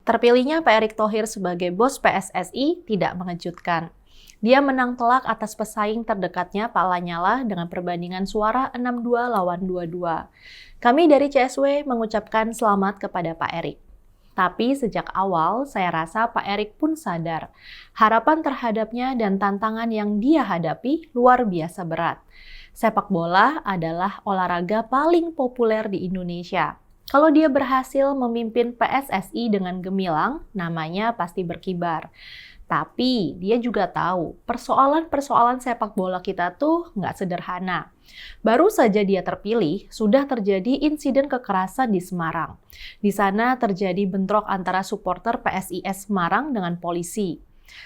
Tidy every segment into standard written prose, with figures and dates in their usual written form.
Terpilihnya Pak Erick Thohir sebagai bos PSSI tidak mengejutkan. Dia menang telak atas pesaing terdekatnya Pak Lanyala dengan perbandingan suara 62 lawan 22. Kami dari CSW mengucapkan selamat kepada Pak Erick. Tapi sejak awal saya rasa Pak Erick pun sadar harapan terhadapnya dan tantangan yang dia hadapi luar biasa berat. Sepak bola adalah olahraga paling populer di Indonesia. Kalau dia berhasil memimpin PSSI dengan gemilang, namanya pasti berkibar. Tapi dia juga tahu persoalan-persoalan sepak bola kita tuh nggak sederhana. Baru saja dia terpilih, sudah terjadi insiden kekerasan di Semarang. Di sana terjadi bentrok antara supporter PSIS Semarang dengan polisi.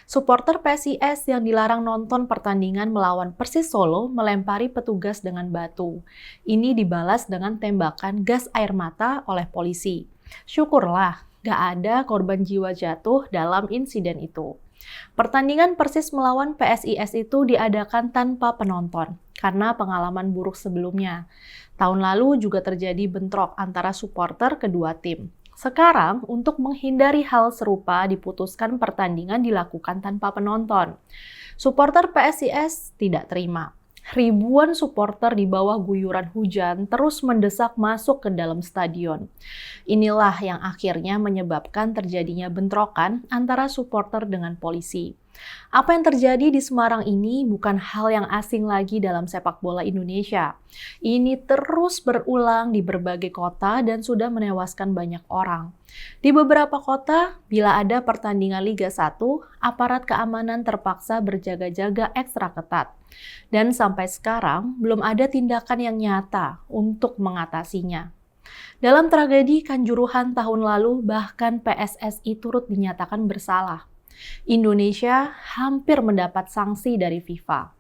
Supporter PSIS yang dilarang nonton pertandingan melawan Persis Solo melempari petugas dengan batu. Ini dibalas dengan tembakan gas air mata oleh polisi. Syukurlah, gak ada korban jiwa jatuh dalam insiden itu. Pertandingan Persis melawan PSIS itu diadakan tanpa penonton karena pengalaman buruk sebelumnya. Tahun lalu juga terjadi bentrok antara supporter kedua tim. Sekarang, untuk menghindari hal serupa diputuskan pertandingan dilakukan tanpa penonton. Supporter PSIS tidak terima. Ribuan supporter di bawah guyuran hujan terus mendesak masuk ke dalam stadion. Inilah yang akhirnya menyebabkan terjadinya bentrokan antara supporter dengan polisi. Apa yang terjadi di Semarang ini bukan hal yang asing lagi dalam sepak bola Indonesia. Ini terus berulang di berbagai kota dan sudah menewaskan banyak orang. Di beberapa kota, bila ada pertandingan Liga 1, aparat keamanan terpaksa berjaga-jaga ekstra ketat. Dan sampai sekarang, belum ada tindakan yang nyata untuk mengatasinya. Dalam tragedi Kanjuruhan tahun lalu, bahkan PSSI turut dinyatakan bersalah. Indonesia hampir mendapat sanksi dari FIFA.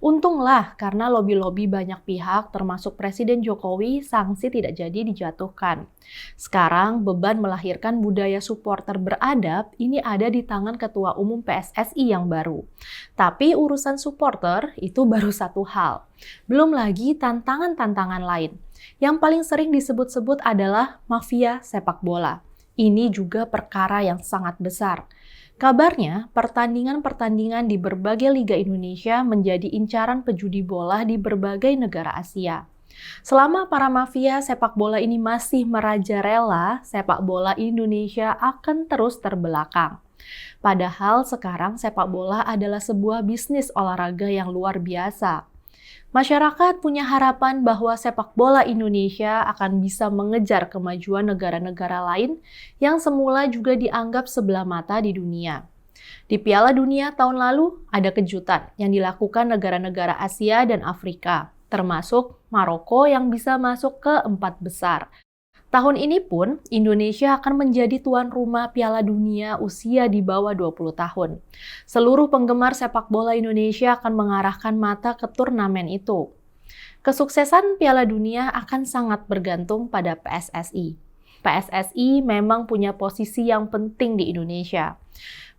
Untunglah karena lobi-lobi banyak pihak termasuk Presiden Jokowi, sanksi tidak jadi dijatuhkan. Sekarang beban melahirkan budaya supporter beradab ini ada di tangan Ketua Umum PSSI yang baru. Tapi urusan supporter itu baru satu hal. Belum lagi tantangan-tantangan lain. Yang paling sering disebut-sebut adalah mafia sepak bola. Ini juga perkara yang sangat besar. Kabarnya, pertandingan-pertandingan di berbagai liga Indonesia menjadi incaran pejudi bola di berbagai negara Asia. Selama para mafia sepak bola ini masih merajalela, sepak bola Indonesia akan terus terbelakang. Padahal sekarang sepak bola adalah sebuah bisnis olahraga yang luar biasa. Masyarakat punya harapan bahwa sepak bola Indonesia akan bisa mengejar kemajuan negara-negara lain yang semula juga dianggap sebelah mata di dunia. Di Piala Dunia tahun lalu, ada kejutan yang dilakukan negara-negara Asia dan Afrika, termasuk Maroko yang bisa masuk ke 4 besar. Tahun ini pun, Indonesia akan menjadi tuan rumah Piala Dunia usia di bawah 20 tahun. Seluruh penggemar sepak bola Indonesia akan mengarahkan mata ke turnamen itu. Kesuksesan Piala Dunia akan sangat bergantung pada PSSI. PSSI memang punya posisi yang penting di Indonesia.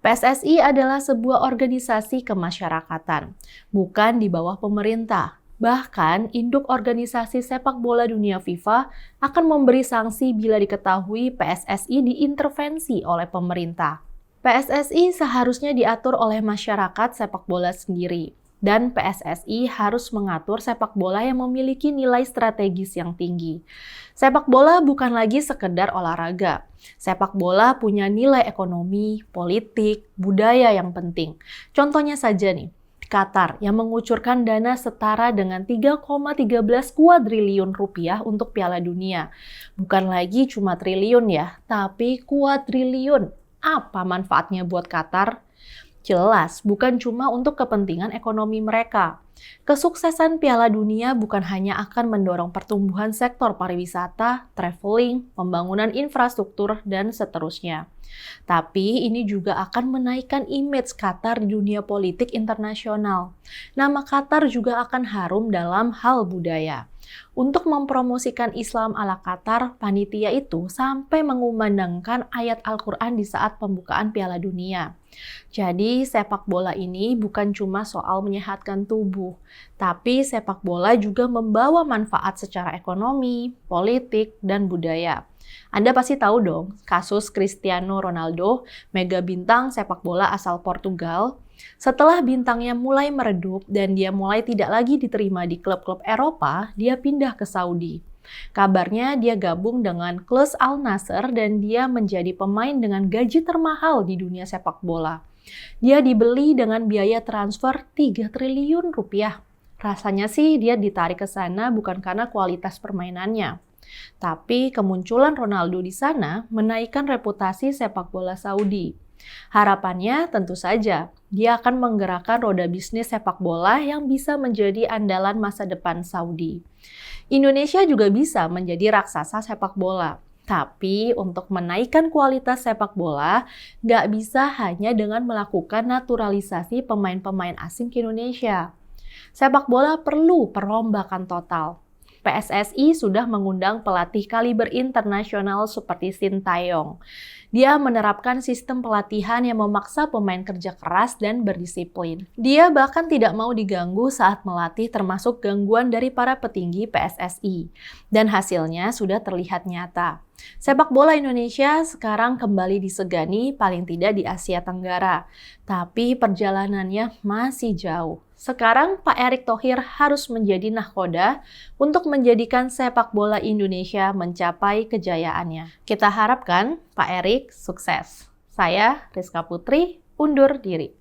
PSSI adalah sebuah organisasi kemasyarakatan, bukan di bawah pemerintah. Bahkan, induk organisasi sepak bola dunia FIFA akan memberi sanksi bila diketahui PSSI diintervensi oleh pemerintah. PSSI seharusnya diatur oleh masyarakat sepak bola sendiri. Dan PSSI harus mengatur sepak bola yang memiliki nilai strategis yang tinggi. Sepak bola bukan lagi sekedar olahraga. Sepak bola punya nilai ekonomi, politik, budaya yang penting. Contohnya saja nih, Qatar yang mengucurkan dana setara dengan 3,13 kuadriliun rupiah untuk Piala Dunia. Bukan lagi cuma triliun ya, tapi kuadriliun. Apa manfaatnya buat Qatar? Jelas, bukan cuma untuk kepentingan ekonomi mereka. Kesuksesan Piala Dunia bukan hanya akan mendorong pertumbuhan sektor pariwisata, traveling, pembangunan infrastruktur, dan seterusnya. Tapi ini juga akan menaikkan image Qatar di dunia politik internasional. Nama Qatar juga akan harum dalam hal budaya. Untuk mempromosikan Islam ala Qatar, panitia itu sampai mengumandangkan ayat Al-Quran di saat pembukaan Piala Dunia. Jadi sepak bola ini bukan cuma soal menyehatkan tubuh, tapi sepak bola juga membawa manfaat secara ekonomi, politik, dan budaya. Anda pasti tahu dong kasus Cristiano Ronaldo, mega bintang sepak bola asal Portugal. Setelah bintangnya mulai meredup dan dia mulai tidak lagi diterima di klub-klub Eropa, dia pindah ke Saudi. Kabarnya dia gabung dengan klub Al Nassr dan dia menjadi pemain dengan gaji termahal di dunia sepak bola. Dia dibeli dengan biaya transfer 3 triliun rupiah. Rasanya sih dia ditarik ke sana bukan karena kualitas permainannya. Tapi kemunculan Ronaldo di sana menaikkan reputasi sepak bola Saudi. Harapannya tentu saja, dia akan menggerakkan roda bisnis sepak bola yang bisa menjadi andalan masa depan Saudi. Indonesia juga bisa menjadi raksasa sepak bola. Tapi untuk menaikkan kualitas sepak bola, nggak bisa hanya dengan melakukan naturalisasi pemain-pemain asing ke Indonesia. Sepak bola perlu perombakan total. PSSI sudah mengundang pelatih kaliber internasional seperti Sintayong. Dia menerapkan sistem pelatihan yang memaksa pemain kerja keras dan berdisiplin. Dia bahkan tidak mau diganggu saat melatih, termasuk gangguan dari para petinggi PSSI. Dan hasilnya sudah terlihat nyata. Sepak bola Indonesia sekarang kembali disegani paling tidak di Asia Tenggara. Tapi perjalanannya masih jauh. Sekarang Pak Erick Thohir harus menjadi nahkoda untuk menjadikan sepak bola Indonesia mencapai kejayaannya. Kita harapkan Pak Erick sukses. Saya Rizka Putri, undur diri.